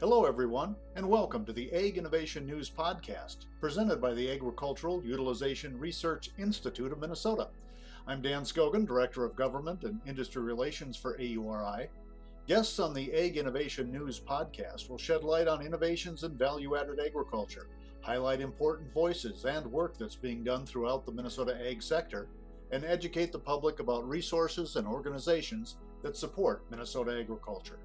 Hello, everyone, and welcome to the Ag Innovation News Podcast, presented by the Agricultural Utilization Research Institute of Minnesota. I'm Dan Scogan, Director of Government and Industry Relations for AURI. Guests on the Ag Innovation News Podcast will shed light on innovations in value-added agriculture, highlight important voices and work that's being done throughout the Minnesota ag sector, and educate the public about resources and organizations that support Minnesota agriculture.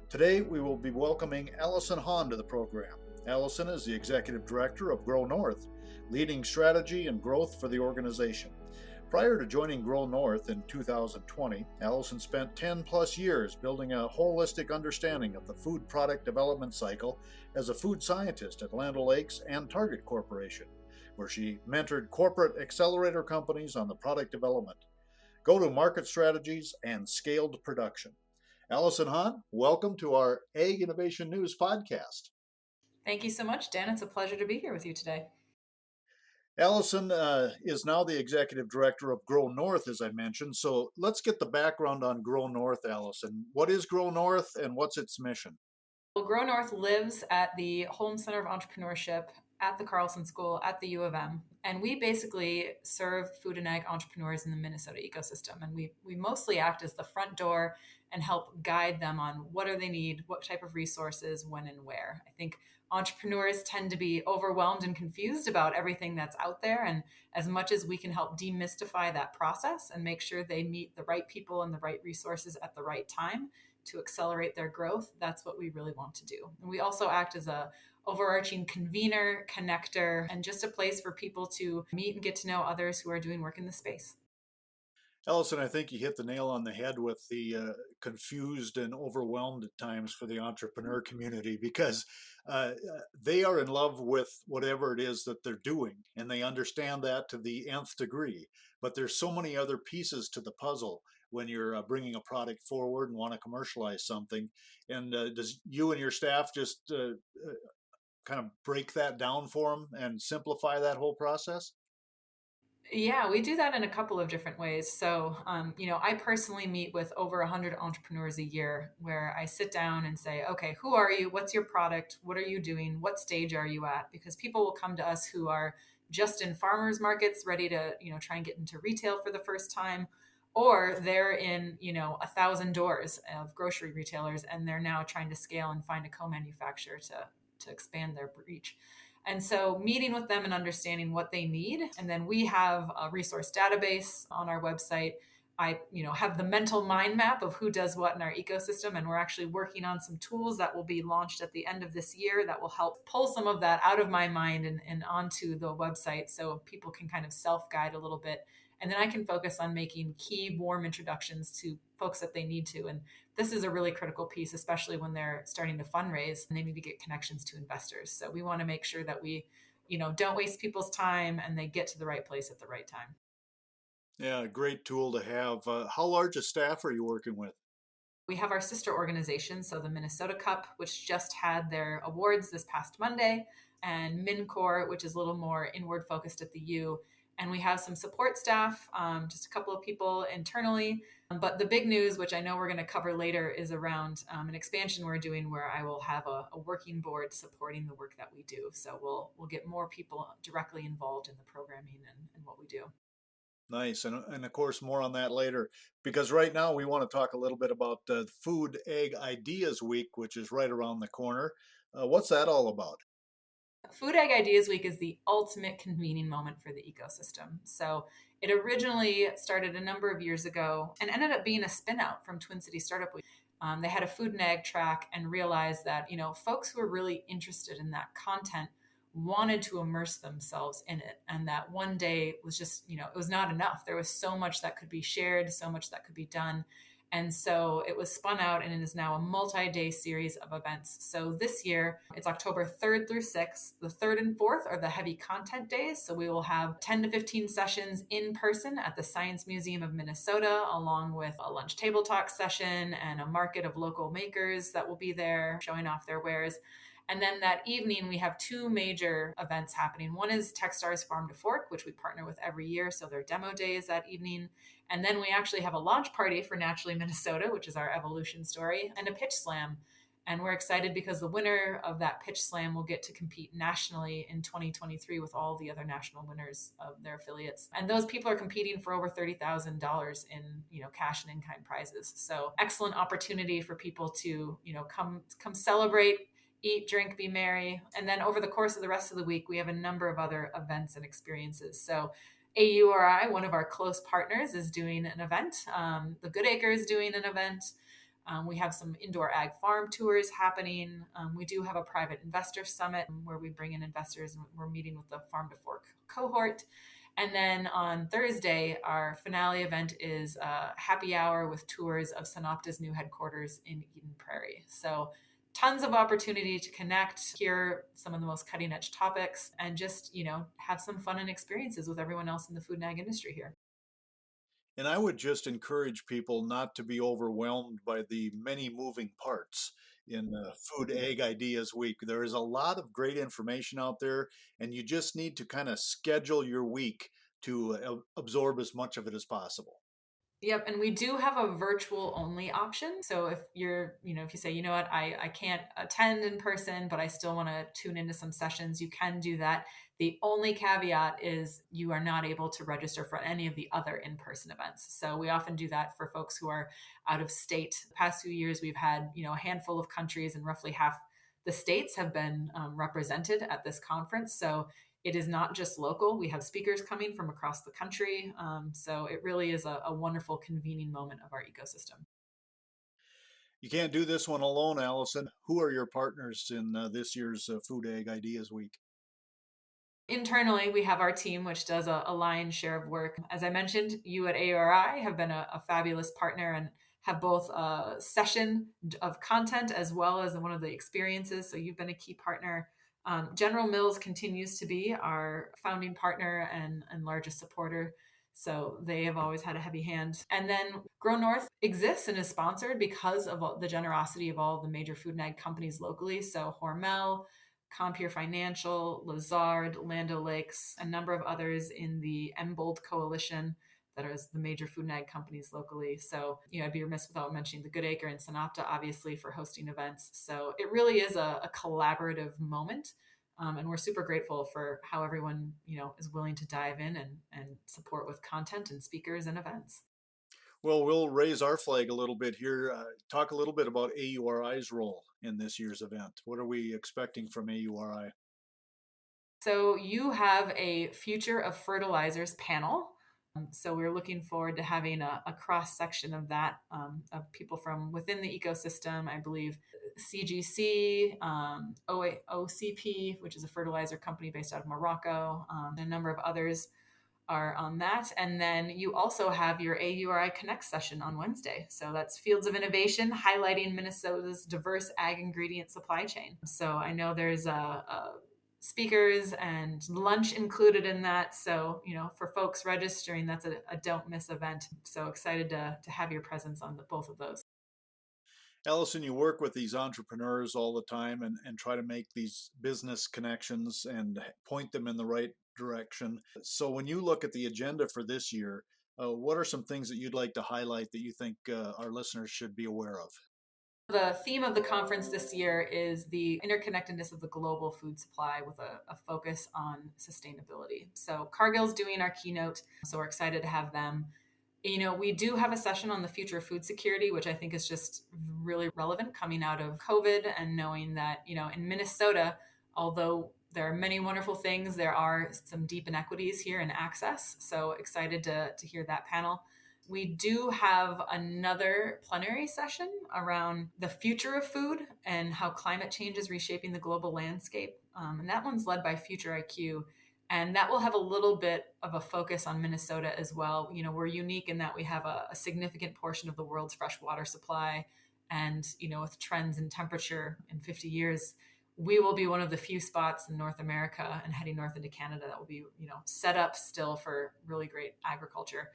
Today, we will be welcoming Allison Hohn to the program. Allison is the Executive Director of Grow North, leading strategy and growth for the organization. Prior to joining Grow North in 2020, Allison spent 10 plus years building a holistic understanding of the food product development cycle as a food scientist at Land O'Lakes and Target Corporation, where she mentored corporate accelerator companies on the product development, go-to-market strategies, and scaled production. Allison Hohn, welcome to our Ag Innovation News Podcast. Thank you so much, Dan. It's a pleasure to be here with you today. Allison is now the Executive Director of Grow North, as I mentioned. So let's get the background on Grow North, Allison. What is Grow North and what's its mission? Well, Grow North lives at the Hohn Center of Entrepreneurship at the Carlson School at the U of M. And we basically serve food and ag entrepreneurs in the Minnesota ecosystem. And we mostly act as the front door and help guide them on what do they need, what type of resources, when and where. I think entrepreneurs tend to be overwhelmed and confused about everything that's out there. And as much as we can help demystify that process and make sure they meet the right people and the right resources at the right time to accelerate their growth, that's what we really want to do. And we also act as a overarching convener, connector, and just a place for people to meet and get to know others who are doing work in the space. Allison, I think you hit the nail on the head with the confused and overwhelmed at times for the entrepreneur community because they are in love with whatever it is that they're doing and they understand that to the nth degree. But there's so many other pieces to the puzzle when you're bringing a product forward and want to commercialize something. And does you and your staff just kind of break that down for them and simplify that whole process? Yeah, we do that in a couple of different ways. So, I personally meet with over 100 entrepreneurs a year where I sit down and say, okay, who are you? What's your product? What are you doing? What stage are you at? Because people will come to us who are just in farmers markets, ready to, try and get into retail for the first time, or they're in, 1,000 doors of grocery retailers and they're now trying to scale and find a co-manufacturer to expand their reach. And so meeting with them and understanding what they need. And then we have a resource database on our website. I, have the mental mind map of who does what in our ecosystem. And we're actually working on some tools that will be launched at the end of this year that will help pull some of that out of my mind and onto the website so people can kind of self-guide a little bit. And then I can focus on making key, warm introductions to folks that they need to. And this is a really critical piece, especially when they're starting to fundraise and they need to get connections to investors. So we want to make sure that we, don't waste people's time and they get to the right place at the right time. Yeah, great tool to have. How large a staff are you working with? We have our sister organization, so the Minnesota Cup, which just had their awards this past Monday, and MinCore, which is a little more inward focused at the U. And we have some support staff, just a couple of people internally. But the big news, which I know we're going to cover later, is around an expansion we're doing where I will have a working board supporting the work that we do. So we'll get more people directly involved in the programming and what we do. Nice. And of course, more on that later, because right now we want to talk a little bit about Food Ag Ideas Week, which is right around the corner. What's that all about? Food Ag Ideas Week is the ultimate convening moment for the ecosystem. So it originally started a number of years ago and ended up being a spin out from Twin City Startup Week. They had a food and ag track and realized that, folks who were really interested in that content wanted to immerse themselves in it. And that one day was just, it was not enough. There was so much that could be shared, so much that could be done. And so it was spun out and it is now a multi-day series of events. So this year, it's October 3rd through 6th. The 3rd and 4th are the heavy content days. So we will have 10 to 15 sessions in person at the Science Museum of Minnesota, along with a lunch table talk session and a market of local makers that will be there showing off their wares. And then that evening, we have two major events happening. One is Techstars Farm to Fork, which we partner with every year. So their demo day is that evening. And then we actually have a launch party for Naturally Minnesota, which is our evolution story, and a pitch slam. And we're excited because the winner of that pitch slam will get to compete nationally in 2023 with all the other national winners of their affiliates. And those people are competing for over $30,000 in, cash and in-kind prizes. So excellent opportunity for people to, come celebrate, eat, drink, be merry. And then over the course of the rest of the week, we have a number of other events and experiences. So AURI, one of our close partners, is doing an event. The Good Acre is doing an event. We have some indoor ag farm tours happening. We do have a private investor summit where we bring in investors, and we're meeting with the Farm to Fork cohort. And then on Thursday, our finale event is a happy hour with tours of Synopta's new headquarters in Eden Prairie. So tons of opportunity to connect, hear some of the most cutting edge topics, and just, have some fun and experiences with everyone else in the food and ag industry here. And I would just encourage people not to be overwhelmed by the many moving parts in Food Ag Ideas Week. There is a lot of great information out there, and you just need to kind of schedule your week to absorb as much of it as possible. Yep. And we do have a virtual only option. So if you're, if you say, what, I can't attend in person, but I still want to tune into some sessions, you can do that. The only caveat is you are not able to register for any of the other in-person events. So we often do that for folks who are out of state. The past few years, we've had, a handful of countries, and roughly half the states have been represented at this conference. So it is not just local. We have speakers coming from across the country. So it really is a wonderful convening moment of our ecosystem. You can't do this one alone, Allison. Who are your partners in this year's Food Ag Ideas Week? Internally, we have our team, which does a lion's share of work. As I mentioned, you at AORI have been a fabulous partner and have both a session of content as well as one of the experiences. So you've been a key partner. General Mills continues to be our founding partner and largest supporter. So they have always had a heavy hand. And then Grow North exists and is sponsored because of the generosity of all the major food and ag companies locally. So Hormel, Compeer Financial, Lazard, Land O'Lakes, a number of others in the MBOLD coalition that is the major food and ag companies locally. So, I'd be remiss without mentioning the Good Acre and Synopta, obviously, for hosting events. So it really is a collaborative moment. And we're super grateful for how everyone, is willing to dive in and support with content and speakers and events. Well, we'll raise our flag a little bit here. Talk a little bit about AURI's role in this year's event. What are we expecting from AURI? So you have a Future of Fertilizers panel. So we're looking forward to having a cross section of that, of people from within the ecosystem. I believe CGC, OCP, which is a fertilizer company based out of Morocco, and a number of others are on that. And then you also have your AURI Connect session on Wednesday. So that's Fields of Innovation, highlighting Minnesota's diverse ag ingredient supply chain. So I know there's a speakers and lunch included in that. So, for folks registering, that's a don't miss event. So excited to have your presence on both of those. Allison, you work with these entrepreneurs all the time and try to make these business connections and point them in the right direction. So, when you look at the agenda for this year, what are some things that you'd like to highlight that you think our listeners should be aware of? The theme of the conference this year is the interconnectedness of the global food supply with a focus on sustainability. So Cargill's doing our keynote, so we're excited to have them. We do have a session on the future of food security, which I think is just really relevant coming out of COVID and knowing that, in Minnesota, although there are many wonderful things, there are some deep inequities here in access. So excited to hear that panel. We do have another plenary session around the future of food and how climate change is reshaping the global landscape. And that one's led by Future IQ. And that will have a little bit of a focus on Minnesota as well. We're unique in that we have a significant portion of the world's fresh water supply. And, with trends in temperature in 50 years, we will be one of the few spots in North America and heading north into Canada that will be, set up still for really great agriculture.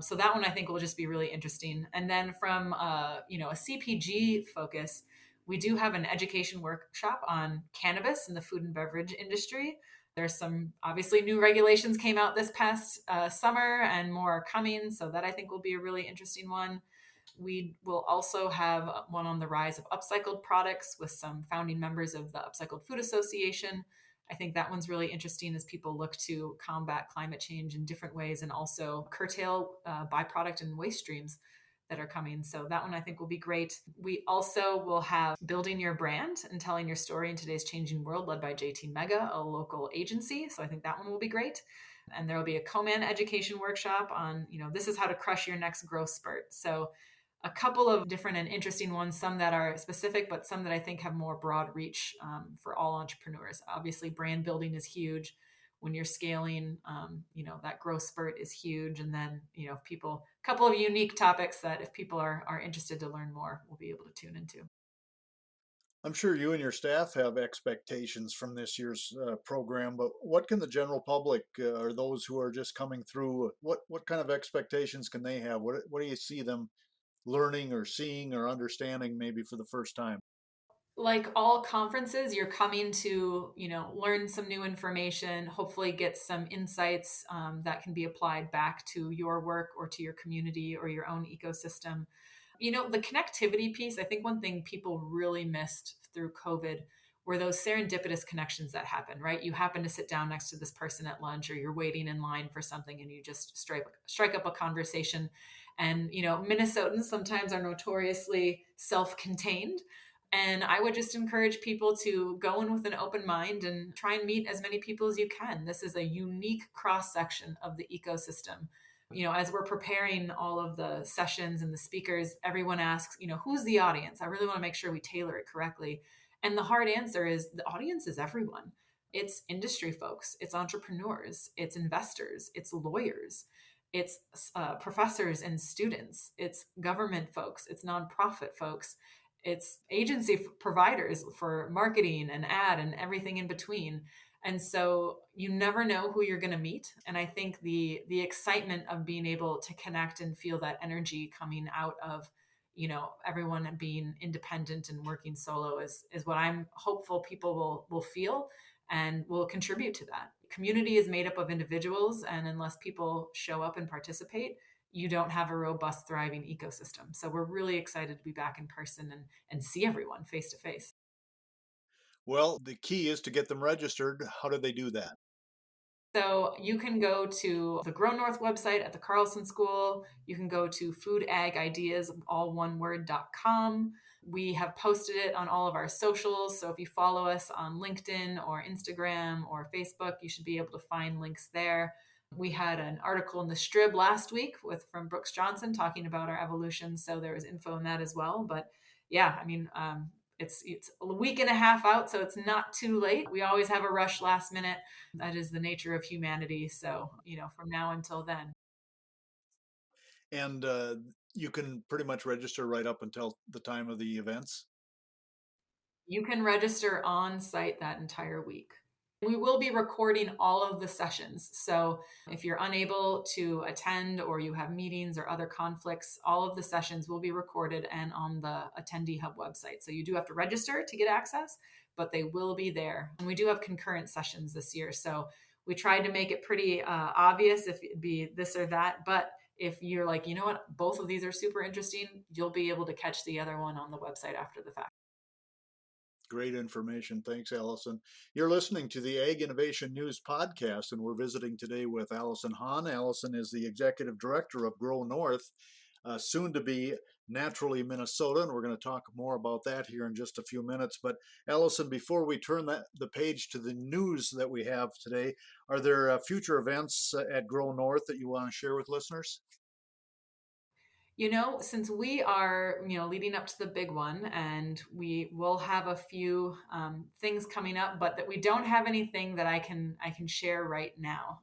So that one I think will just be really interesting. And then from a CPG focus, we do have an education workshop on cannabis in the food and beverage industry. There's some obviously new regulations came out this past summer and more are coming. So that I think will be a really interesting one. We will also have one on the rise of upcycled products with some founding members of the Upcycled Food Association. I think that one's really interesting as people look to combat climate change in different ways and also curtail byproduct and waste streams that are coming. So that one I think will be great. We also will have Building Your Brand and Telling Your Story in Today's Changing World, led by JT Mega, a local agency. So I think that one will be great. And there will be a co-man education workshop on, this is how to crush your next growth spurt. So a couple of different and interesting ones, some that are specific, but some that I think have more broad reach for all entrepreneurs. Obviously, brand building is huge. When you're scaling, that growth spurt is huge. And then, if a couple of unique topics that if people are interested to learn more, we'll be able to tune into. I'm sure you and your staff have expectations from this year's program, but what can the general public or those who are just coming through, what kind of expectations can they have? What do you see them learning or seeing or understanding maybe for the first time? Like all conferences, you're coming to, learn some new information, hopefully get some insights that can be applied back to your work or to your community or your own ecosystem. The connectivity piece, I think one thing people really missed through COVID were those serendipitous connections that happen, right? You happen to sit down next to this person at lunch or you're waiting in line for something and you just strike up a conversation. And, Minnesotans sometimes are notoriously self-contained. And I would just encourage people to go in with an open mind and try and meet as many people as you can. This is a unique cross section of the ecosystem. As we're preparing all of the sessions and the speakers, everyone asks, who's the audience? I really want to make sure we tailor it correctly. And the hard answer is the audience is everyone. It's industry folks, it's entrepreneurs, it's investors, it's lawyers, it's professors and students, it's government folks, it's nonprofit folks, it's agency providers for marketing and ad and everything in between. And so you never know who you're going to meet. And I think the excitement of being able to connect and feel that energy coming out of, everyone being independent and working solo is what I'm hopeful people will feel and will contribute to that. Community is made up of individuals, and unless people show up and participate, you don't have a robust, thriving ecosystem. So we're really excited to be back in person and see everyone face to face. Well, the key is to get them registered. How do they do that? So you can go to the Grow North website at the Carlson School. You can go to foodagagideas, all one word.com. We have posted it on all of our socials. So if you follow us on LinkedIn or Instagram or Facebook, you should be able to find links there. We had an article in the Strib last week from Brooks Johnson talking about our evolution. So there was info in that as well. But yeah, I mean, it's a week and a half out, so it's not too late. We always have a rush last minute. That is the nature of humanity. So, from now until then. And you can pretty much register right up until the time of the events. You can register on site that entire week. We will be recording all of the sessions. So if you're unable to attend or you have meetings or other conflicts, all of the sessions will be recorded and on the Attendee Hub website. So you do have to register to get access, but they will be there. And we do have concurrent sessions this year. So we tried to make it pretty obvious if it'd be this or that. But if you're like, you know what, both of these are super interesting, you'll be able to catch the other one on the website after the fact. Great information. Thanks, Allison. You're listening to the Ag Innovation News Podcast, and we're visiting today with Allison Hohn. Allison is the Executive Director of Grow North, soon to be Naturally Minnesota, and we're going to talk more about that here in just a few minutes. But Allison, before we turn the page to the news that we have today, are there future events at Grow North that you want to share with listeners? Since we are, leading up to the big one, and we will have a few things coming up, but that we don't have anything that I can share right now.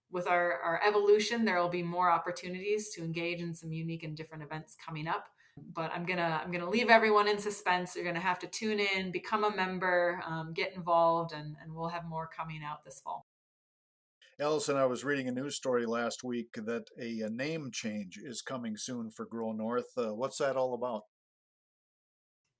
With our evolution, there will be more opportunities to engage in some unique and different events coming up. But I'm gonna leave everyone in suspense. You're gonna have to tune in, become a member, get involved, and we'll have more coming out this fall. Allison, I was reading a news story last week that a name change is coming soon for Grow North. What's that all about?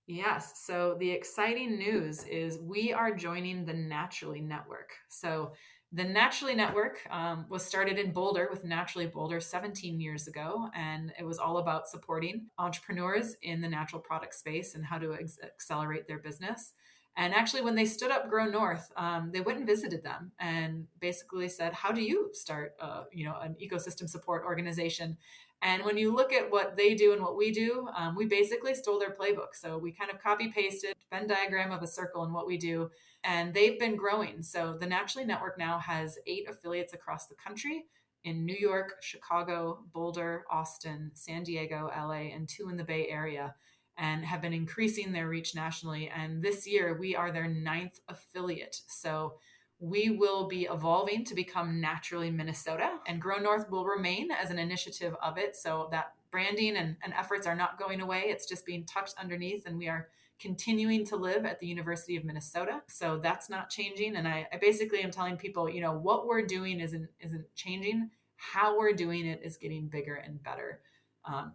Yes. So the exciting news is we are joining the Naturally Network. So The Naturally Network was started in Boulder with Naturally Boulder 17 years ago, and it was all about supporting entrepreneurs in the natural product space and how to accelerate their business. And actually, when they stood up Grow North, they went and visited them and basically said, "How do you start, an ecosystem support organization?" And when you look at what they do and what we do, we basically stole their playbook. So we kind of copy pasted Venn diagram of a circle in what we do, and they've been growing. So the Naturally Network now has 8 affiliates across the country in New York, Chicago, Boulder, Austin, San Diego, LA, and 2 in the Bay Area, and have been increasing their reach nationally. And this year, we are their 9th affiliate. So we will be evolving to become Naturally Minnesota, and Grow North will remain as an initiative of it. So that branding and efforts are not going away. It's just being tucked underneath, and we are continuing to live at the University of Minnesota. So that's not changing. And I basically am telling people, what we're doing isn't changing. How we're doing it is getting bigger and better.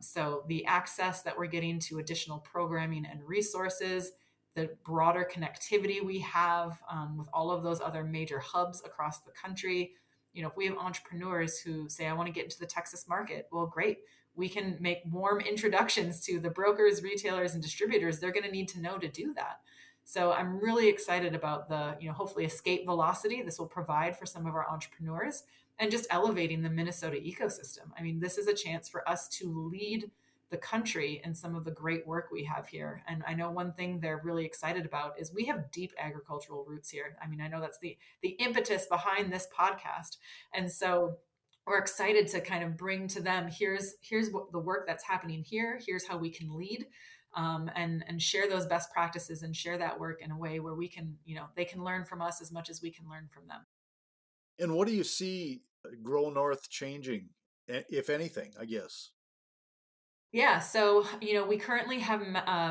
So the access that we're getting to additional programming and resources, the broader connectivity we have with all of those other major hubs across the country. If we have entrepreneurs who say, I want to get into the Texas market, well, great. We can make warm introductions to the brokers, retailers, and distributors they're going to need to know to do that. So I'm really excited about the, hopefully escape velocity this will provide for some of our entrepreneurs and just elevating the Minnesota ecosystem. I mean, this is a chance for us to lead the country and some of the great work we have here. And I know one thing they're really excited about is we have deep agricultural roots here. I mean, I know that's the impetus behind this podcast. And so we're excited to kind of bring to them, here's what the work that's happening here, here's how we can lead, and share those best practices and share that work in a way where we can, they can learn from us as much as we can learn from them. And what do you see Grow North changing, if anything, I guess? Yeah, so we currently have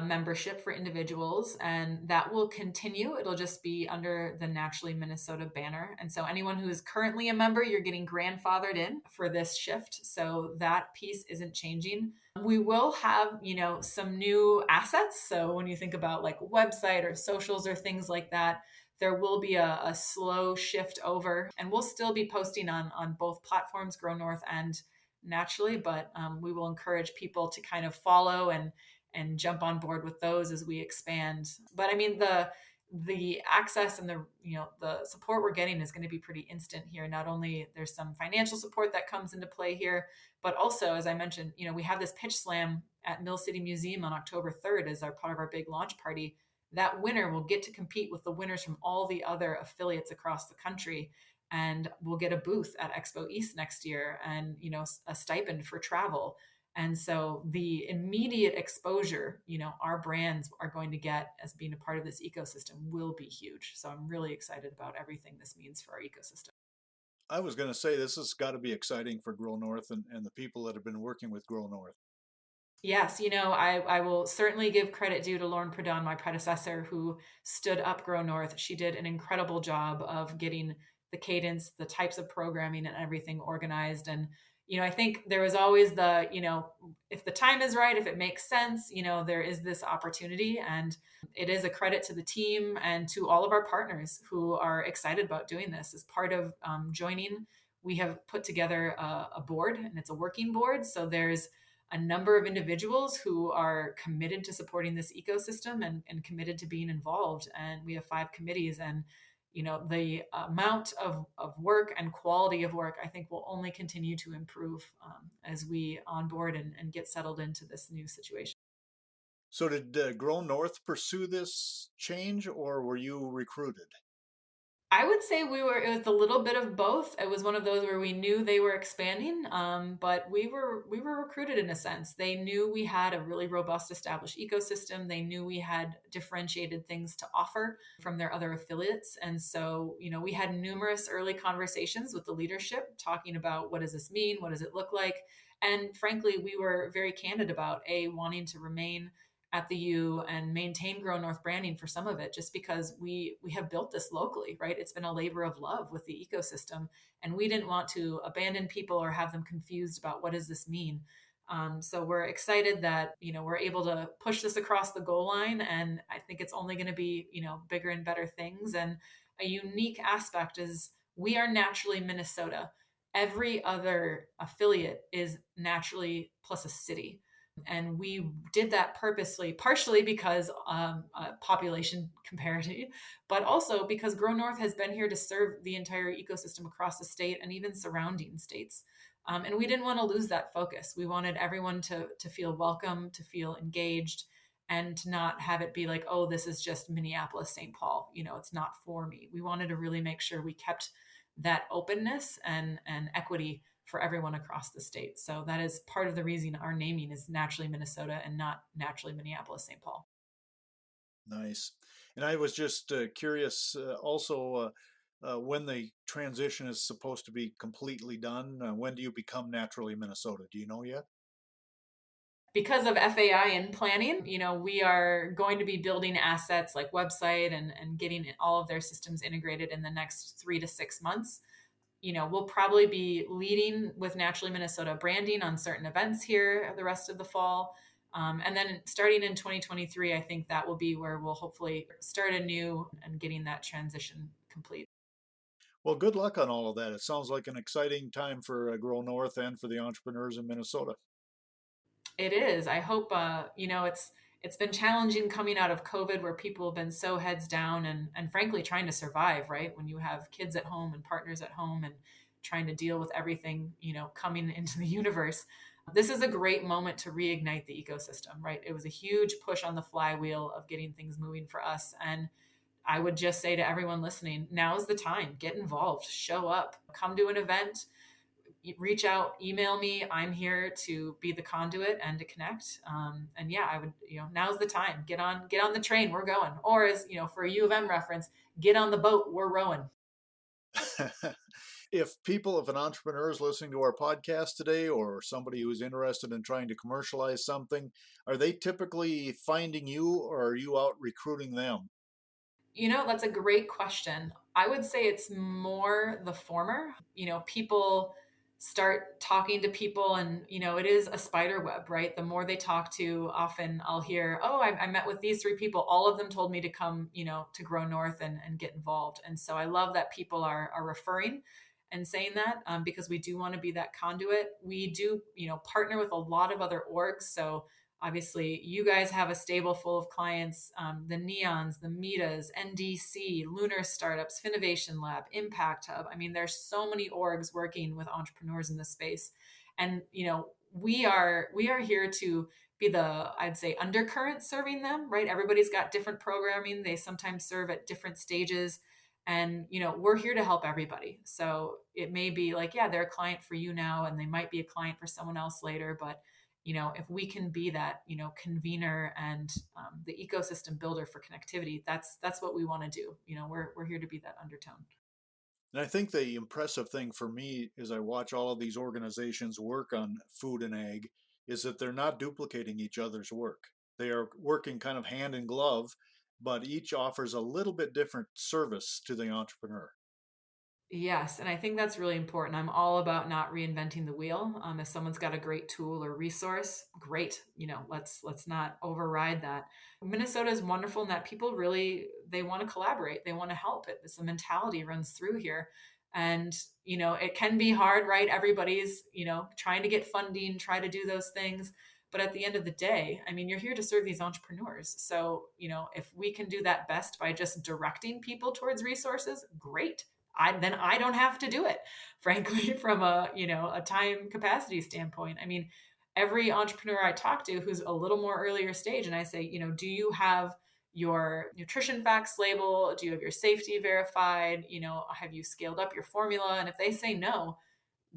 membership for individuals, and that will continue. It'll just be under the Naturally Minnesota banner. And so anyone who is currently a member, you're getting grandfathered in for this shift. So that piece isn't changing. We will have, some new assets. So when you think about like website or socials or things like that, there will be a slow shift over, and we'll still be posting on both platforms, Grow North and Naturally, but we will encourage people to kind of follow and jump on board with those as we expand. But I mean, the access and the support we're getting is going to be pretty instant here. Not only there's some financial support that comes into play here, but also, as I mentioned, we have this pitch slam at Mill City Museum on October 3rd as our part of our big launch party. That winner will get to compete with the winners from all the other affiliates across the country, and we'll get a booth at Expo East next year, and a stipend for travel. And so the immediate exposure our brands are going to get as being a part of this ecosystem will be huge. So I'm really excited about everything this means for our ecosystem. I was going to say this has got to be exciting for Grow North and the people that have been working with Grow North. Yes, I will certainly give credit due to Lauren Pradon, my predecessor, who stood up Grow North. She did an incredible job of getting the cadence, the types of programming, and everything organized. And, I think there was always the, if the time is right, if it makes sense, there is this opportunity. And it is a credit to the team and to all of our partners who are excited about doing this. As part of joining, we have put together a board, and it's a working board. So there's a number of individuals who are committed to supporting this ecosystem and committed to being involved. And we have 5 committees, and the amount of work and quality of work, I think, will only continue to improve as we onboard and get settled into this new situation. So did Grow North pursue this change, or were you recruited? I would say it was a little bit of both. It was one of those where we knew they were expanding, but we were recruited in a sense. They knew we had a really robust established ecosystem. They knew we had differentiated things to offer from their other affiliates. And so, we had numerous early conversations with the leadership talking about, what does this mean? What does it look like? And frankly, we were very candid about wanting to remain at the U and maintain Grow North branding for some of it, just because we have built this locally, right? It's been a labor of love with the ecosystem, and we didn't want to abandon people or have them confused about what does this mean. So we're excited that we're able to push this across the goal line, and I think it's only going to be bigger and better things. And a unique aspect is We are Naturally Minnesota. Every other affiliate is Naturally plus a city. And we did that purposely, partially because population comparity, but also because Grow North has been here to serve the entire ecosystem across the state and even surrounding states. And we didn't want to lose that focus. We wanted everyone to feel welcome, to feel engaged, and to not have it be like, oh, this is just Minneapolis, St. Paul. It's not for me. We wanted to really make sure we kept that openness and equity for everyone across the state. So that is part of the reason our naming is Naturally Minnesota and not Naturally Minneapolis, St. Paul. Nice. And I was just curious also when the transition is supposed to be completely done. When do you become Naturally Minnesota? Do you know yet? Because of FAI and planning, we are going to be building assets like website and getting all of their systems integrated in the next 3 to 6 months. We'll probably be leading with Naturally Minnesota branding on certain events here the rest of the fall. And then starting in 2023, I think that will be where we'll hopefully start anew and getting that transition complete. Well, good luck on all of that. It sounds like an exciting time for Grow North and for the entrepreneurs in Minnesota. It is. I hope it's been challenging coming out of COVID where people have been so heads down and frankly trying to survive, right? When you have kids at home and partners at home and trying to deal with everything, coming into the universe. This is a great moment to reignite the ecosystem, right? It was a huge push on the flywheel of getting things moving for us. And I would just say to everyone listening, now is the time. Get involved, show up, come to an event, reach out, email me. I'm here to be the conduit and to connect. And yeah, I would, now's the time. Get on the train. We're going. Or as for a U of M reference, get on the boat. We're rowing. If an entrepreneur is listening to our podcast today, or somebody who's interested in trying to commercialize something, are they typically finding you, or are you out recruiting them? That's a great question. I would say it's more the former. People start talking to people, and, it is a spider web, right? The more they talk to, often I'll hear, oh, I met with these 3 people. All of them told me to come, to Grow North and get involved. And so I love that people are referring and saying that because we do want to be that conduit. We do, partner with a lot of other orgs. So obviously, you guys have a stable full of clients, the Neons, the Metas, NDC, Lunar Startups, Finovation Lab, Impact Hub. I mean, there's so many orgs working with entrepreneurs in this space. And, we are here to be I'd say, undercurrent serving them, right? Everybody's got different programming. They sometimes serve at different stages. And, we're here to help everybody. So it may be like, yeah, they're a client for you now, and they might be a client for someone else later. But if we can be that, convener and the ecosystem builder for connectivity, that's what we want to do. We're here to be that undertone. And I think the impressive thing for me as I watch all of these organizations work on food and ag is that they're not duplicating each other's work. They are working kind of hand in glove, but each offers a little bit different service to the entrepreneur. Yes, and I think that's really important. I'm all about not reinventing the wheel. If someone's got a great tool or resource, great. Let's not override that. Minnesota is wonderful in that people really they want to collaborate. They want to help. It's a mentality runs through here, and it can be hard, right? Everybody's trying to get funding, try to do those things. But at the end of the day, I mean, you're here to serve these entrepreneurs. So, if we can do that best by just directing people towards resources, great. Then I don't have to do it, frankly, from a time capacity standpoint. I mean, every entrepreneur I talk to who's a little more earlier stage, and I say, do you have your nutrition facts label? Do you have your safety verified? Have you scaled up your formula? And if they say no,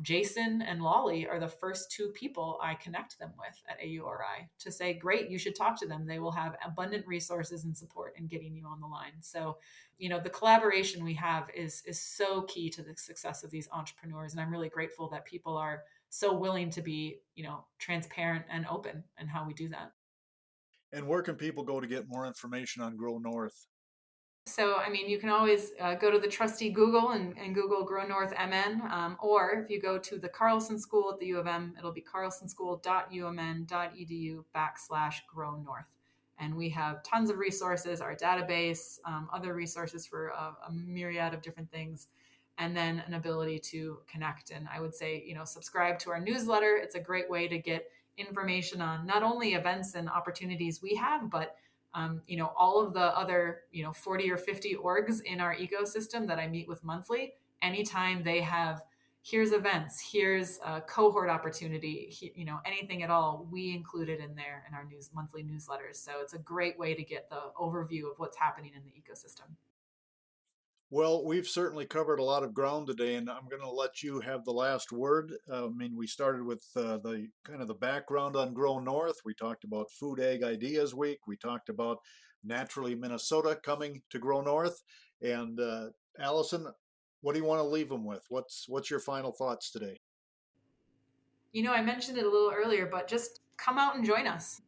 Jason and Lolly are the first 2 people I connect them with at AURI to say, great, you should talk to them. They will have abundant resources and support in getting you on the line. So, the collaboration we have is so key to the success of these entrepreneurs. And I'm really grateful that people are so willing to be, transparent and open in how we do that. And where can people go to get more information on Grow North? So, I mean, you can always go to the trusty Google and Google Grow North MN. Or if you go to the Carlson School at the U of M, it'll be carlsonschool.umn.edu/Grow North. And we have tons of resources, our database, other resources for a myriad of different things. and then an ability to connect. And I would say, subscribe to our newsletter. It's a great way to get information on not only events and opportunities we have, but all of the other 40 or 50 orgs in our ecosystem that I meet with monthly. Anytime they have, here's events, here's a cohort opportunity, anything at all, we include it in there in our monthly newsletters. So it's a great way to get the overview of what's happening in the ecosystem. Well, we've certainly covered a lot of ground today, and I'm going to let you have the last word. We started with the kind of the background on Grow North. We talked about Food Ag Ideas Week. We talked about Naturally Minnesota coming to Grow North. And Allison, what do you want to leave them with? What's your final thoughts today? I mentioned it a little earlier, but just come out and join us.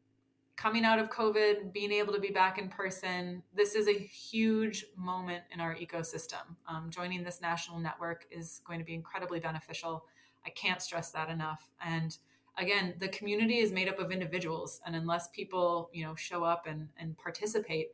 Coming out of COVID, being able to be back in person, this is a huge moment in our ecosystem. Joining this national network is going to be incredibly beneficial. I can't stress that enough. And again, the community is made up of individuals, and unless people, show up and participate,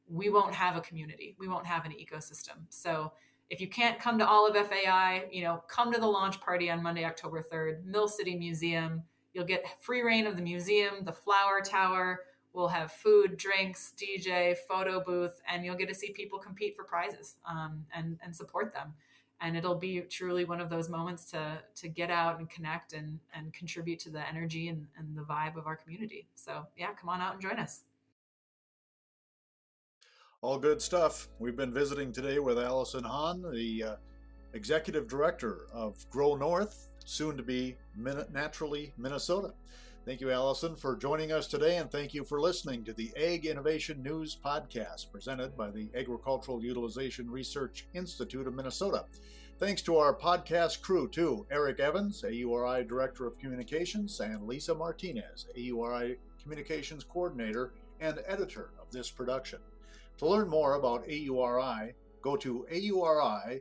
we won't have a community. We won't have an ecosystem. So if you can't come to all of FAI, come to the launch party on Monday, October 3rd, Mill City Museum. You'll get free reign of the museum, the flower tower. We'll have food, drinks, DJ, photo booth, and you'll get to see people compete for prizes and support them. And it'll be truly one of those moments to get out and connect and contribute to the energy and the vibe of our community. So yeah, come on out and join us. All good stuff. We've been visiting today with Allison Hohn, the Executive Director of Grow North, soon to be Naturally Minnesota. Thank you, Allison, for joining us today, and thank you for listening to the Ag Innovation News Podcast presented by the Agricultural Utilization Research Institute of Minnesota. Thanks to our podcast crew, too, Eric Evans, AURI Director of Communications, and Lisa Martinez, AURI Communications Coordinator and Editor of this production. To learn more about AURI, go to auri.org.